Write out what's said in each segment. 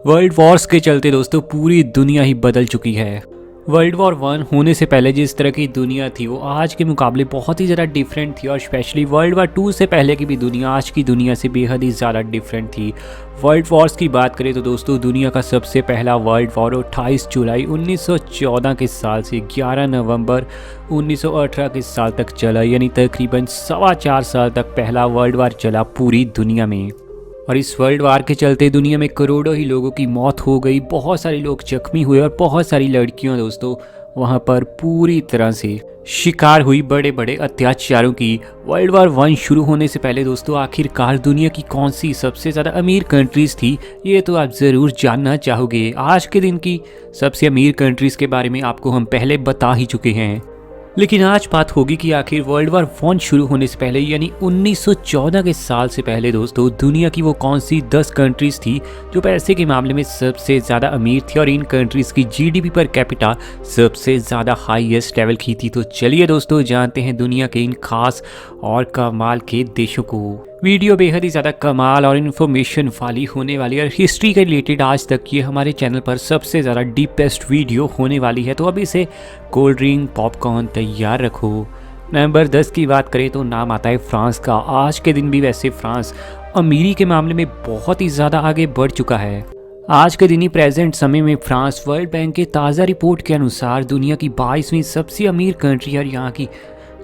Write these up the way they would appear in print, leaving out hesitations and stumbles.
World Wars के चलते दोस्तों पूरी दुनिया ही बदल चुकी है। वर्ल्ड वॉर वन होने से पहले जिस तरह की दुनिया थी वो आज के मुकाबले बहुत ही ज़्यादा डिफरेंट थी, और स्पेशली वर्ल्ड वॉर टू से पहले की भी दुनिया आज की दुनिया से बेहद ही ज़्यादा डिफरेंट थी। वर्ल्ड वॉर्स की बात करें तो दोस्तों दुनिया का सबसे पहला वर्ल्ड वॉर 28 जुलाई 1914 के साल से 11 नवंबर 1918 के साल तक चला, यानी तकरीबन 4.25 साल तक पहला वर्ल्ड वॉर चला पूरी दुनिया में। और इस वर्ल्ड वार के चलते दुनिया में करोड़ों ही लोगों की मौत हो गई, बहुत सारे लोग जख्मी हुए और बहुत सारी लड़कियां दोस्तों वहां पर पूरी तरह से शिकार हुई बड़े बड़े अत्याचारों की। वर्ल्ड वार वन शुरू होने से पहले दोस्तों आखिरकार दुनिया की कौन सी सबसे ज़्यादा अमीर कंट्रीज़ थी, ये तो आप ज़रूर जानना चाहोगे। आज के दिन की सबसे अमीर कंट्रीज़ के बारे में आपको हम पहले बता ही चुके हैं, लेकिन आज बात होगी कि आखिर वर्ल्ड वार वन शुरू होने से पहले यानी 1914 के साल से पहले दोस्तों दुनिया की वो कौन सी 10 कंट्रीज़ थी जो पैसे के मामले में सबसे ज़्यादा अमीर थी और इन कंट्रीज़ की जीडीपी पर कैपिटा सबसे ज़्यादा हाईएस्ट लेवल की थी। तो चलिए दोस्तों जानते हैं दुनिया के इन खास और कमाल के देशों को। वीडियो बेहद ही ज़्यादा कमाल और इन्फॉर्मेशन वाली होने वाली है और हिस्ट्री के रिलेटेड आज तक ये हमारे चैनल पर सबसे ज़्यादा डीपेस्ट वीडियो होने वाली है, तो अभी से कोल्ड ड्रिंक पॉपकॉर्न तैयार रखो। नंबर 10 की बात करें तो नाम आता है फ्रांस का। आज के दिन भी वैसे फ्रांस अमीरी के मामले में बहुत ही ज़्यादा आगे बढ़ चुका है। आज के दिन ही प्रेजेंट समय में फ्रांस वर्ल्ड बैंक के ताज़ा रिपोर्ट के अनुसार दुनिया की 22वीं सबसे अमीर कंट्री और यहाँ की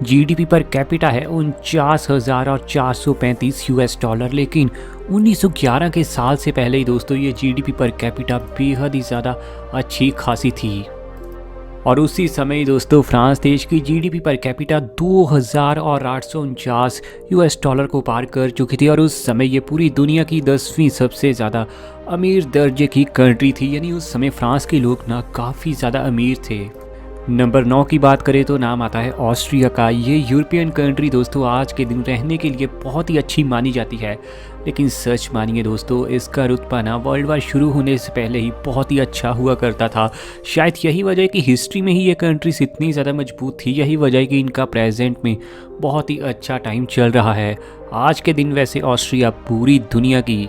जीडीपी पर कैपिटा है 49,435 यूएस डॉलर। लेकिन 1911 के साल से पहले ही दोस्तों ये जीडीपी पर कैपिटा बेहद ही ज़्यादा अच्छी खासी थी, और उसी समय दोस्तों फ्रांस देश की GDP per capita 2,849 US dollar को पार कर चुकी थी, और उस समय ये पूरी दुनिया की 10वीं सबसे ज़्यादा अमीर दर्जे की कंट्री थी। यानी उस समय फ्रांस के लोग ना काफ़ी ज़्यादा अमीर थे। नंबर 9 की बात करें तो नाम आता है ऑस्ट्रिया का। ये यूरोपियन कंट्री दोस्तों आज के दिन रहने के लिए बहुत ही अच्छी मानी जाती है, लेकिन सच मानिए दोस्तों इसका रुतबा ना वर्ल्ड वार शुरू होने से पहले ही बहुत ही अच्छा हुआ करता था। शायद यही वजह है कि हिस्ट्री में ही ये कंट्रीज इतनी ज़्यादा मजबूत थी, यही वजह है कि इनका प्रेजेंट में बहुत ही अच्छा टाइम चल रहा है। आज के दिन वैसे ऑस्ट्रिया पूरी दुनिया की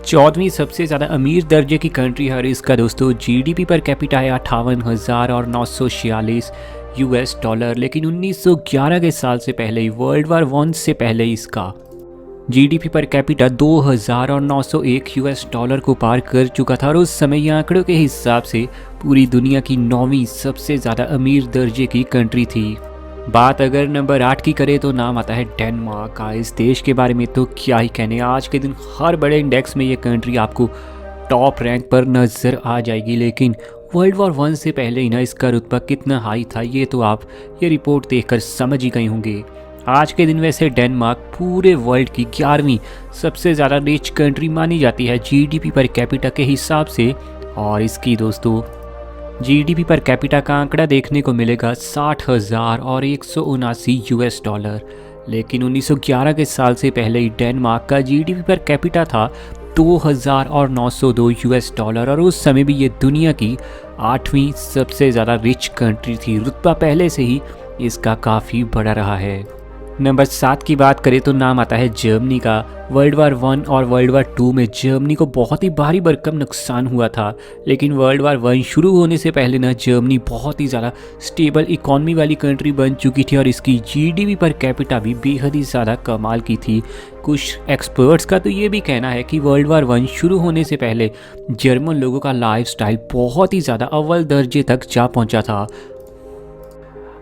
14वीं सबसे ज़्यादा अमीर दर्जे की कंट्री है, और इसका दोस्तों जीडीपी पर कैपिटा है 58,946 यूएस डॉलर। लेकिन 1911 के साल से पहले ही वर्ल्ड वार वन से पहले इसका GDP per capita 2,901 US dollar को पार कर चुका था, और उस समय ये आंकड़ों के हिसाब से पूरी दुनिया की 9वीं सबसे ज़्यादा अमीर दर्जे की कंट्री थी। बात अगर नंबर 8 की करें तो नाम आता है डेनमार्क का। इस देश के बारे में तो क्या ही कहने, आज के दिन हर बड़े इंडेक्स में ये कंट्री आपको टॉप रैंक पर नज़र आ जाएगी। लेकिन वर्ल्ड वॉर वन से ही ना इसका रुतबा कितना हाई था ये तो आप ये रिपोर्ट देखकर समझ ही गए होंगे। आज के दिन वैसे डेनमार्क पूरे वर्ल्ड की 11वीं सबसे ज़्यादा रिच कंट्री मानी जाती है जीडीपी पर कैपिटा के हिसाब से, और इसकी दोस्तों जीडीपी पर कैपिटा का आंकड़ा देखने को मिलेगा 60,179 यूएस डॉलर। लेकिन 1911 के साल से पहले ही डेनमार्क का जीडीपी पर कैपिटा था 2,902 यूएस डॉलर, और उस समय भी ये दुनिया की 8वीं सबसे ज़्यादा रिच कंट्री थी। रुतबा पहले से ही इसका काफ़ी बड़ा रहा है। नंबर 7 की बात करें तो नाम आता है जर्मनी का। वर्ल्ड वार वन और वर्ल्ड वार टू में जर्मनी को बहुत ही भारी भरकम नुकसान हुआ था, लेकिन वर्ल्ड वार वन शुरू होने से पहले ना जर्मनी बहुत ही ज़्यादा स्टेबल इकॉनमी वाली कंट्री बन चुकी थी, और इसकी जीडीपी पर कैपिटा भी बेहद ही ज़्यादा कमाल की थी। कुछ एक्सपर्ट्स का तो ये भी कहना है कि वर्ल्ड वार वन शुरू होने से पहले जर्मन लोगों का लाइफस्टाइल बहुत ही ज़्यादा अव्वल दर्जे तक जा पहुँचा था।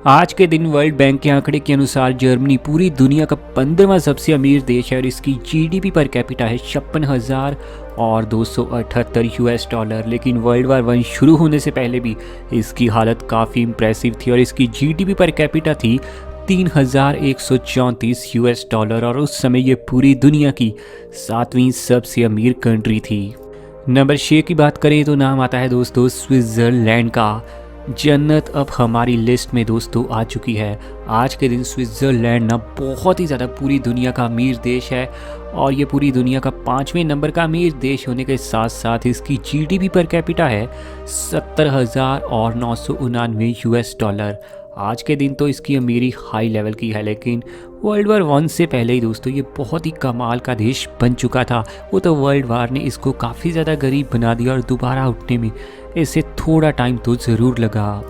आज के दिन वर्ल्ड बैंक के आंकड़े के अनुसार जर्मनी पूरी दुनिया का 15वां सबसे अमीर देश है, और इसकी जीडीपी पर कैपिटा है 56,278 यूएस डॉलर। लेकिन वर्ल्ड वार वन शुरू होने से पहले भी इसकी हालत काफ़ी इम्प्रेसिव थी, और इसकी जीडीपी पर कैपिटा थी 3,134 यूएस डॉलर, और उस समय ये पूरी दुनिया की 7वीं सबसे अमीर कंट्री थी। नंबर 6 की बात करें तो नाम आता है दोस्तों स्विट्ज़रलैंड का। जन्नत अब हमारी लिस्ट में दोस्तों आ चुकी है। आज के दिन स्विट्ज़रलैंड ना बहुत ही ज़्यादा पूरी दुनिया का अमीर देश है, और ये पूरी दुनिया का 5वें नंबर का अमीर देश होने के साथ साथ इसकी जीडीपी पर कैपिटा है 70,999 यूएस डॉलर। आज के दिन तो इसकी अमीरी हाई लेवल की है, लेकिन वर्ल्ड वार वन से पहले ही दोस्तों ये बहुत ही कमाल का देश बन चुका था। वो तो वर्ल्ड वार ने इसको काफ़ी ज़्यादा गरीब बना दिया और दोबारा उठने में इसे थोड़ा टाइम तो ज़रूर लगा।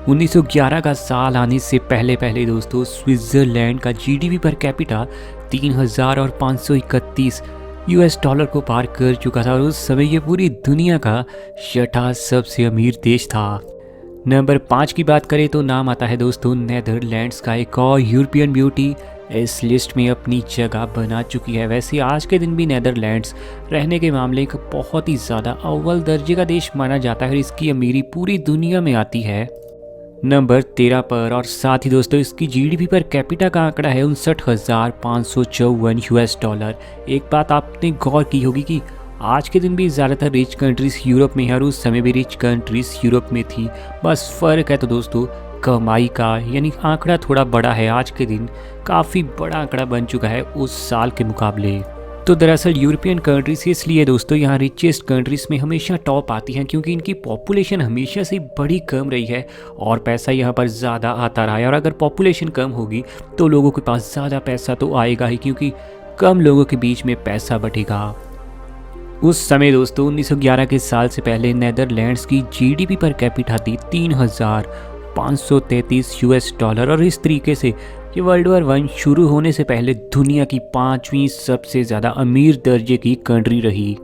1911 का साल आने से पहले पहले दोस्तों स्विट्ज़रलैंड का GDP per capita 3,531 US dollar को पार कर चुका था और उस समय ये पूरी दुनिया का छठा सबसे अमीर देश था। नंबर 5 की बात करें तो नाम आता है दोस्तों नेदरलैंड्स का। एक और यूरोपियन ब्यूटी इस लिस्ट में अपनी जगह बना चुकी है। वैसे आज के दिन भी नेदरलैंड्स रहने के मामले का बहुत ही ज़्यादा अव्वल दर्जे का देश माना जाता है और इसकी अमीरी पूरी दुनिया में आती है नंबर 13 पर। और साथ ही दोस्तों इसकी जीडीपी पर कैपिटा का आंकड़ा है 59,554 यूएस डॉलर। एक बात आपने गौर की होगी कि आज के दिन भी ज़्यादातर रिच कंट्रीज़ यूरोप में है और उस समय भी रिच कंट्रीज़ यूरोप में थी। बस फ़र्क है तो दोस्तों कमाई का, यानी आंकड़ा थोड़ा बड़ा है। आज के दिन काफ़ी बड़ा आंकड़ा बन चुका है उस साल के मुकाबले। तो दरअसल यूरोपियन कंट्रीज़ इसलिए दोस्तों यहाँ रिचेस्ट कंट्रीज़ में हमेशा टॉप आती हैं, क्योंकि इनकी पॉपुलेशन हमेशा से बड़ी कम रही है और पैसा यहाँ पर ज़्यादा आता रहा है। और अगर पॉपुलेशन कम होगी तो लोगों के पास ज़्यादा पैसा तो आएगा ही, क्योंकि कम लोगों के बीच में पैसा बटेगा। उस समय दोस्तों 1911 के साल से पहले नेदरलैंड्स की जीडीपी पर कैपिटा थी 3,533 यूएस डॉलर और इस तरीके से ये वर्ल्ड वार वन शुरू होने से पहले दुनिया की 5वीं सबसे ज़्यादा अमीर दर्जे की कंट्री रही।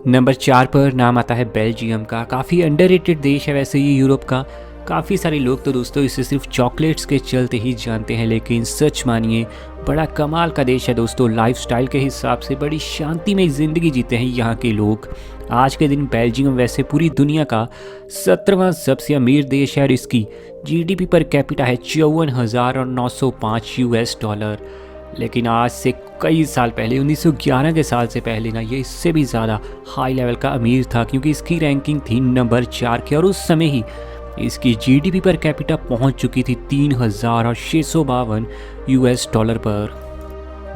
नंबर 4 पर नाम आता है बेल्जियम का। काफ़ी अंडररेटेड देश है वैसे ये यूरोप का। काफ़ी सारे लोग तो दोस्तों इसे सिर्फ चॉकलेट्स के चलते ही जानते हैं, लेकिन सच मानिए बड़ा कमाल का देश है दोस्तों। लाइफस्टाइल के हिसाब से बड़ी शांति में ज़िंदगी जीते हैं यहाँ के लोग। आज के दिन बेल्जियम वैसे पूरी दुनिया का 17वां सबसे अमीर देश है और इसकी जीडीपी पर कैपिटा है 54,905 यूएस डॉलर। लेकिन आज से कई साल पहले 1911 के साल से पहले ना ये इससे भी ज़्यादा हाई लेवल का अमीर था, क्योंकि इसकी रैंकिंग थी नंबर 4 की और उस समय ही इसकी जीडीपी पर कैपिटा पहुंच चुकी थी 3,652 यूएस डॉलर पर।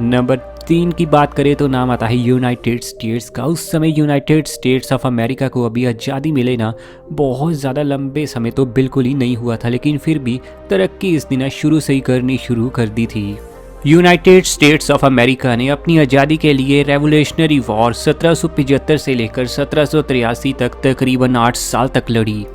नंबर 3 की बात करें तो नाम आता है यूनाइटेड स्टेट्स का। उस समय यूनाइटेड स्टेट्स ऑफ अमेरिका को अभी आज़ादी मिले ना बहुत ज़्यादा लंबे समय तो बिल्कुल ही नहीं हुआ था, लेकिन फिर भी तरक्की इसने ना शुरू से ही करनी शुरू कर दी थी। यूनाइटेड स्टेट्स ऑफ अमेरिका ने अपनी आज़ादी के लिए रेवोल्यूशनरी वॉर 1775 से लेकर 1783 तक तकरीबन 8 साल तक लड़ी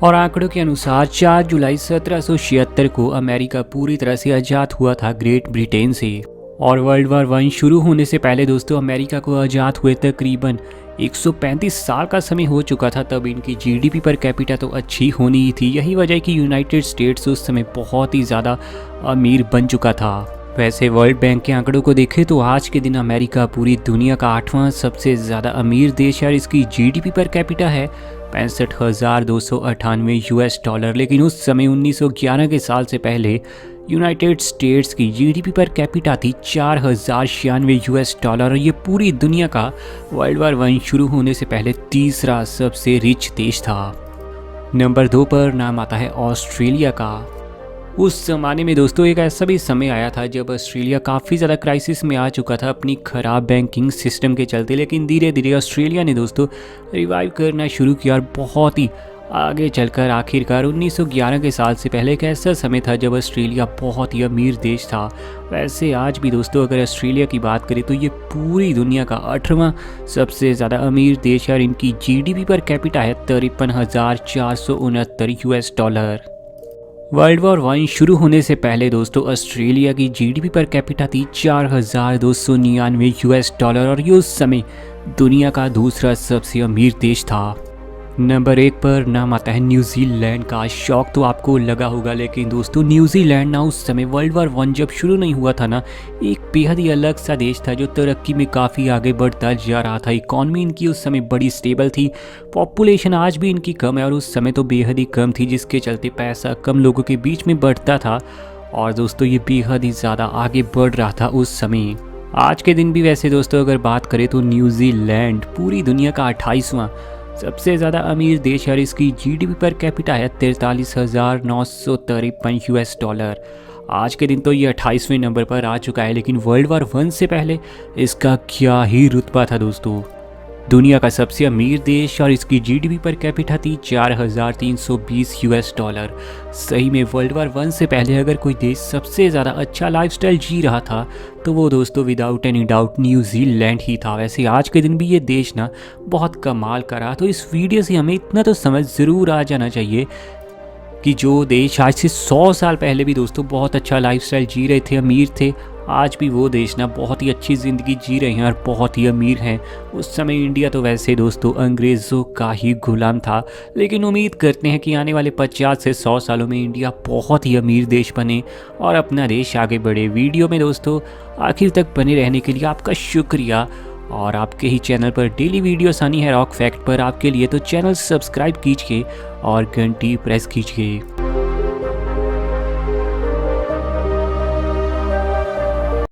और आंकड़ों के अनुसार 4 जुलाई 1776 को अमेरिका पूरी तरह से आज़ाद हुआ था ग्रेट ब्रिटेन से। और वर्ल्ड वार वन शुरू होने से पहले दोस्तों अमेरिका को आज़ाद हुए तकरीबन 135 साल का समय हो चुका था। तब इनकी जीडीपी पर कैपिटा तो अच्छी होनी ही थी। यही वजह कि यूनाइटेड स्टेट्स उस समय बहुत ही ज़्यादा अमीर बन चुका था। वैसे वर्ल्ड बैंक के आंकड़ों को देखें तो आज के दिन अमेरिका पूरी दुनिया का 8वां सबसे ज़्यादा अमीर देश है और इसकी जीडीपी पर कैपिटा है 65,298 यूएस डॉलर। लेकिन उस समय 1911 के साल से पहले यूनाइटेड स्टेट्स की जीडीपी पर कैपिटा थी 4,096 यूएस डॉलर और ये पूरी दुनिया का वर्ल्ड वार वन शुरू होने से पहले तीसरा सबसे रिच देश था। नंबर 2 पर नाम आता है ऑस्ट्रेलिया का। उस ज़माने में दोस्तों एक ऐसा भी समय आया था जब ऑस्ट्रेलिया काफ़ी ज़्यादा क्राइसिस में आ चुका था अपनी ख़राब बैंकिंग सिस्टम के चलते, लेकिन धीरे धीरे ऑस्ट्रेलिया ने दोस्तों रिवाइव करना शुरू किया और बहुत ही आगे चलकर आखिरकार 1911 के साल से पहले एक ऐसा समय था जब ऑस्ट्रेलिया बहुत ही अमीर देश था। वैसे आज भी दोस्तों अगर ऑस्ट्रेलिया की बात करें तो ये पूरी दुनिया का 8वां सबसे ज़्यादा अमीर देश है और इनकी जीडीपी पर कैपिटा है 53,469 US dollar. World war one शुरू होने से पहले दोस्तों ऑस्ट्रेलिया की जीडीपी पर कैपिटा थी 4,299 यूएस डॉलर और ये उस समय दुनिया का दूसरा सबसे अमीर देश था। नंबर 1 पर नाम आता है न्यूजीलैंड का। शौक तो आपको लगा होगा, लेकिन दोस्तों न्यूजीलैंड ना उस समय वर्ल्ड वार वन जब शुरू नहीं हुआ था ना एक बेहद ही अलग सा देश था जो तरक्की में काफ़ी आगे बढ़ता जा रहा था। इकॉनमी इनकी उस समय बड़ी स्टेबल थी। पॉपुलेशन आज भी इनकी कम है और उस समय तो बेहद ही कम थी, जिसके चलते पैसा कम लोगों के बीच में बढ़ता था और दोस्तों ये बेहद ही ज़्यादा आगे बढ़ रहा था उस समय। आज के दिन भी वैसे दोस्तों अगर बात करें तो न्यूजीलैंड पूरी दुनिया का 28वां सबसे ज़्यादा अमीर देश है और इसकी जीडीपी पर कैपिटा है 43,953 यूएस डॉलर। आज के दिन तो ये 28वें नंबर पर आ चुका है, लेकिन वर्ल्ड वार वन से पहले इसका क्या ही रुतबा था दोस्तों। दुनिया का सबसे अमीर देश और इसकी जीडीपी पर कैपिटा थी 4,320 यूएस डॉलर। सही में वर्ल्ड वार वन से पहले अगर कोई देश सबसे ज़्यादा अच्छा लाइफस्टाइल जी रहा था तो वो दोस्तों विदाउट एनी डाउट न्यूजीलैंड ही था। वैसे आज के दिन भी ये देश ना बहुत कमाल का रहा। तो इस वीडियो से हमें इतना तो समझ ज़रूर आ जाना चाहिए कि जो देश आज से 100 साल पहले भी दोस्तों बहुत अच्छा लाइफस्टाइल जी रहे थे, अमीर थे, आज भी वो देश ना बहुत ही अच्छी ज़िंदगी जी रहे हैं और बहुत ही अमीर हैं। उस समय इंडिया तो वैसे दोस्तों अंग्रेज़ों का ही गुलाम था, लेकिन उम्मीद करते हैं कि आने वाले 50 से 100 सालों में इंडिया बहुत ही अमीर देश बने और अपना देश आगे बढ़े। वीडियो में दोस्तों आखिर तक बने रहने के लिए आपका शुक्रिया। और आपके ही चैनल पर डेली वीडियोस आनी है रॉक फैक्ट पर आपके लिए, तो चैनल सब्सक्राइब कीजिए और घंटी प्रेस कीजिए।